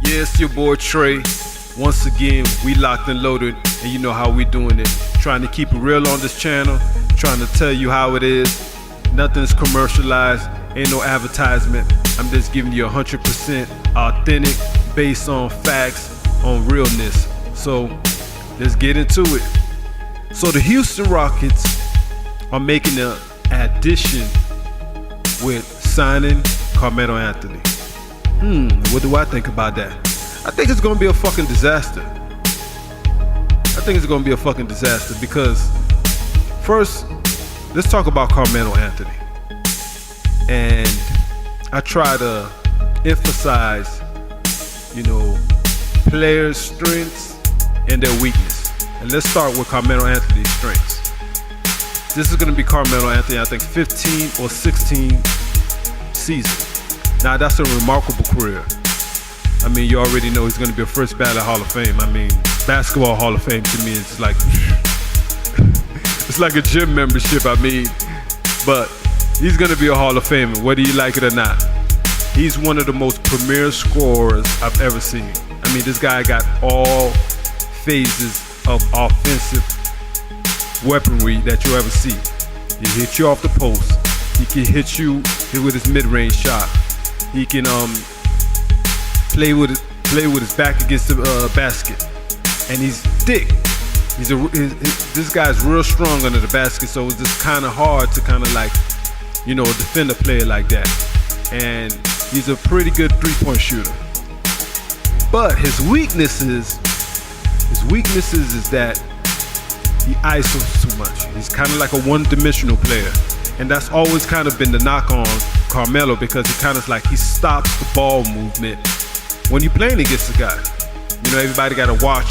Yeah, it's your boy Trey. Once again, we locked and loaded, and you know how we doing it. Trying to keep it real on this channel, trying to tell you how it is. Nothing's commercialized, ain't no advertisement. I'm just giving you 100% authentic, based on facts, on realness. So, let's get into it. So the Houston Rockets are making an addition with signing Carmelo Anthony. What do I think about that? I think it's gonna be a fucking disaster. Because first, let's talk about Carmelo Anthony. And I try to emphasize, players' strengths and their weakness. And let's start with Carmelo Anthony's strengths. This is gonna be Carmelo Anthony, I think 15 or 16 seasons. Now that's a remarkable career. I mean, you already know he's going to be a first ballot Hall of Fame. I mean, basketball Hall of Fame to me is like, it's like a gym membership, but he's going to be a Hall of Famer, whether you like it or not. He's one of the most premier scorers I've ever seen. I mean, this guy got all phases of offensive weaponry that you'll ever see. He hit you off the post. He can hit you with his mid-range shot. He can play with his back against the basket, and he's thick. This guy's real strong under the basket, so it's just kind of hard to defend a player like that. And he's a pretty good three-point shooter. But his weaknesses is that he isos too much. He's kind of like a one-dimensional player. And that's always kind of been the knock on Carmelo, because he stops the ball movement when you're playing against the guy. Everybody got to watch,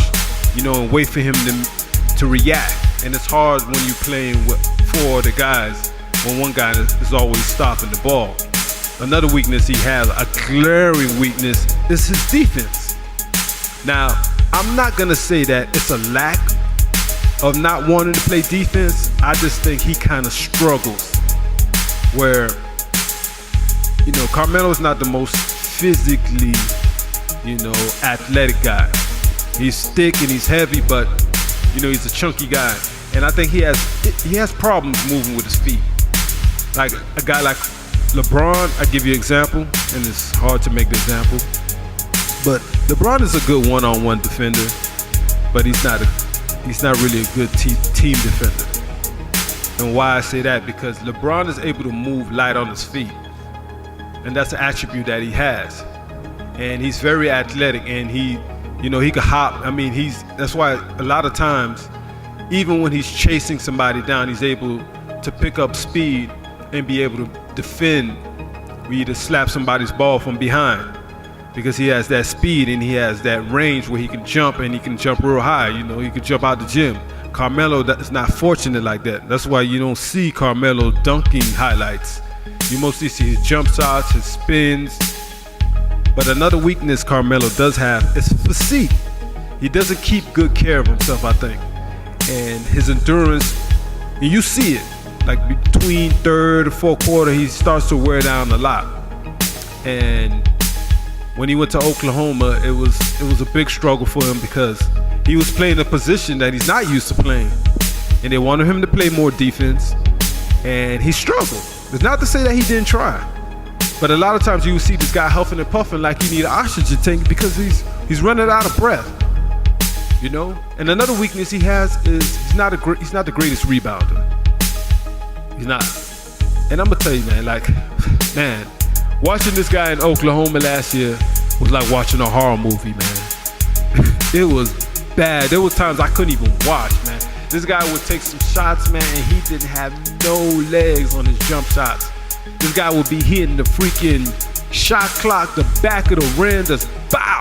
and wait for him to react. And it's hard when you're playing with four other guys when one guy is always stopping the ball. Another weakness he has, a glaring weakness, is his defense. Now, I'm not going to say that it's a lack of not wanting to play defense. I just think he kind of struggles. Where, Carmelo's not the most physically, athletic guy. He's thick and he's heavy, but, he's a chunky guy. And I think he has problems moving with his feet. Like a guy like LeBron, I give you an example, and it's hard to make the example. But LeBron is a good one-on-one defender, but he's not really a good team defender. And why I say that, because LeBron is able to move light on his feet. And that's an attribute that he has. And he's very athletic, and he can hop. I mean, that's why a lot of times, even when he's chasing somebody down, he's able to pick up speed and be able to defend, or either slap somebody's ball from behind. Because he has that speed and he has that range where he can jump, and he can jump real high. He can jump out the gym. Carmelo is not fortunate like that. That's why you don't see Carmelo dunking highlights. You mostly see his jump shots, his spins. But another weakness Carmelo does have is physique. He doesn't keep good care of himself, I think. And his endurance, and you see it, like between third and fourth quarter, he starts to wear down a lot. And when he went to Oklahoma, it was a big struggle for him, because he was playing a position that he's not used to playing. And they wanted him to play more defense, and he struggled. It's not to say that he didn't try, but a lot of times you will see this guy huffing and puffing like he need an oxygen tank, because he's running out of breath. And another weakness he has is he's not the greatest rebounder. He's not. And I'm gonna tell you, man, watching this guy in Oklahoma last year was like watching a horror movie, man. It was bad. There were times I couldn't even watch, man. This guy would take some shots, man, and he didn't have no legs on his jump shots. This guy would be hitting the freaking shot clock, the back of the rim, just bow.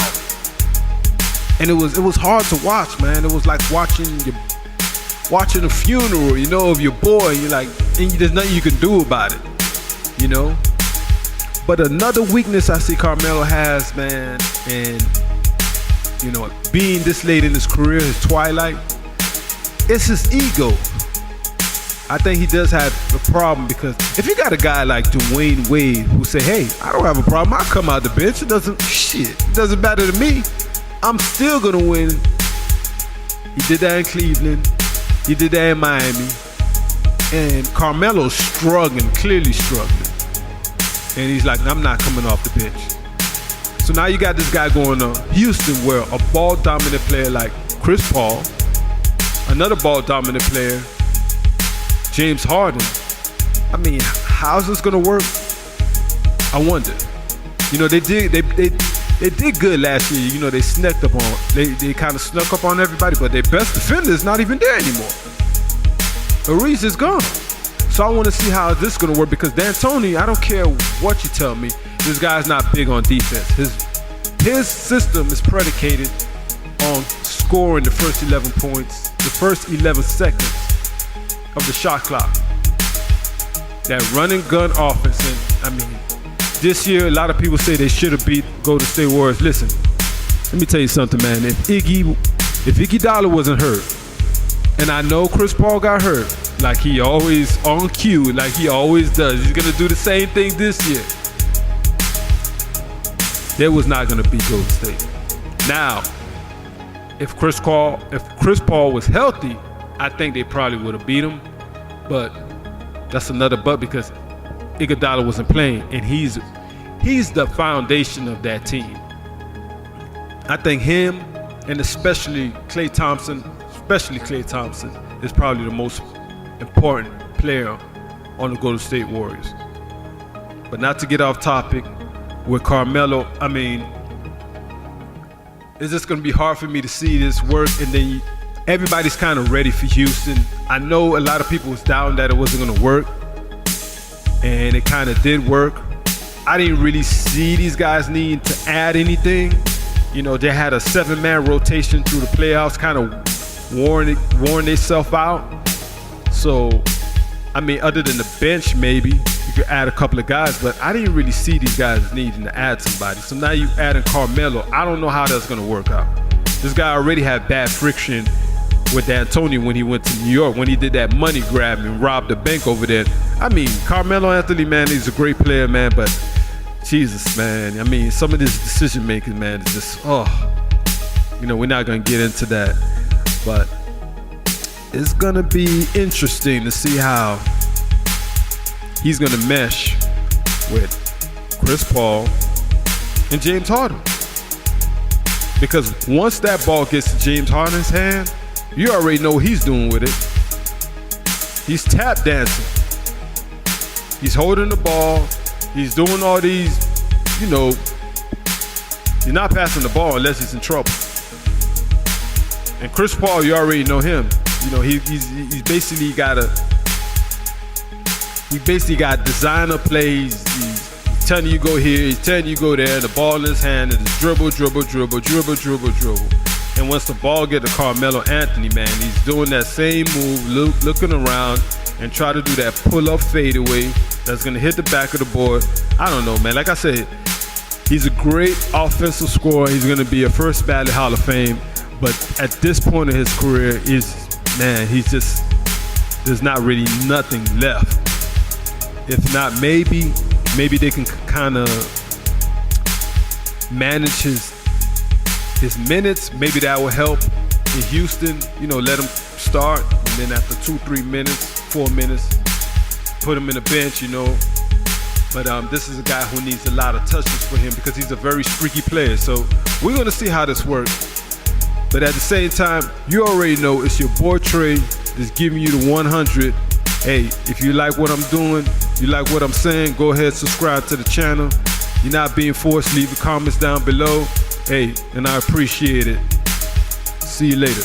And it was hard to watch, man. It was like watching a funeral, of your boy. You're like, and there's nothing you can do about it, But another weakness I see Carmelo has, man, and being this late in his career, his twilight, it's his ego. I think he does have a problem because if you got a guy like Dwayne Wade who say, hey, I don't have a problem, I'll come out the bench. It doesn't matter to me. I'm still gonna win. He did that in Cleveland. He did that in Miami. And Carmelo's struggling, clearly struggling. And he's like, I'm not coming off the bench. So now you got this guy going to Houston where a ball-dominant player like Chris Paul, another ball-dominant player, James Harden. I mean, how's this gonna work? I wonder. You know, they did good last year. You know, they kind of snuck up on everybody, but their best defender is not even there anymore. Ariz is gone. So I want to see how this is gonna work because D'Antoni, I don't care what you tell me, this guy's not big on defense. His system is predicated on scoring the first 11 points, the first 11 seconds of the shot clock. That run and gun offense. And I mean, this year a lot of people say they should have beat Golden State Warriors. Listen, let me tell you something, man. If Iggy Dollar wasn't hurt, and I know Chris Paul got hurt, like he always on cue, like he always does. He's gonna do the same thing this year. There was not gonna beat Golden State. Now, if Chris Paul was healthy, I think they probably would have beat him, but that's another but because Iguodala wasn't playing, and he's the foundation of that team. I think him, and especially Klay Thompson, is probably the most important player on the Golden State Warriors. But not to get off topic, with Carmelo, I mean, it's just going to be hard for me to see this work, and then everybody's kind of ready for Houston. I know a lot of people was down that it wasn't going to work, and it kind of did work. I didn't really see these guys needing to add anything. You know, they had a 7-man rotation through the playoffs, kind of worn themselves out. So, I mean, other than the bench, maybe you could add a couple of guys, but I didn't really see these guys needing to add somebody. So now you adding Carmelo. I don't know how that's going to work out. This guy already had bad friction with D'Antoni when he went to New York, when he did that money grab and robbed the bank over there. I mean, Carmelo Anthony, man, he's a great player, man, but Jesus, man. I mean, some of this decision making, man, is just, you know, we're not going to get into that, but it's going to be interesting to see how he's going to mesh with Chris Paul and James Harden. Because once that ball gets to James Harden's hand, you already know what he's doing with it. He's tap dancing. He's holding the ball. He's doing all these, you know, you're not passing the ball unless he's in trouble. And Chris Paul, you already know him. You know, he's basically got designer plays. He's telling you go here, he's telling you go there, the ball in his hand, and it's dribble. And once the ball get to Carmelo Anthony, man, he's doing that same move, looking around, and try to do that pull-up fadeaway that's going to hit the back of the board. I don't know, man. Like I said, he's a great offensive scorer. He's going to be a first ballot Hall of Fame. But at this point in his career, there's not really nothing left. If not, maybe they can kind of manage his minutes. Maybe that will help in Houston. You know, let him start, and then after 2-3 minutes, 4 minutes, put him in the bench, you know. But this is a guy who needs a lot of touches for him because he's a very streaky player. So we're going to see how this works. But at the same time, you already know it's your boy Trey that's giving you the 100. Hey, if you like what I'm doing, you like what I'm saying, go ahead, subscribe to the channel. You're not being forced, leave the comments down below. Hey, and I appreciate it. See you later.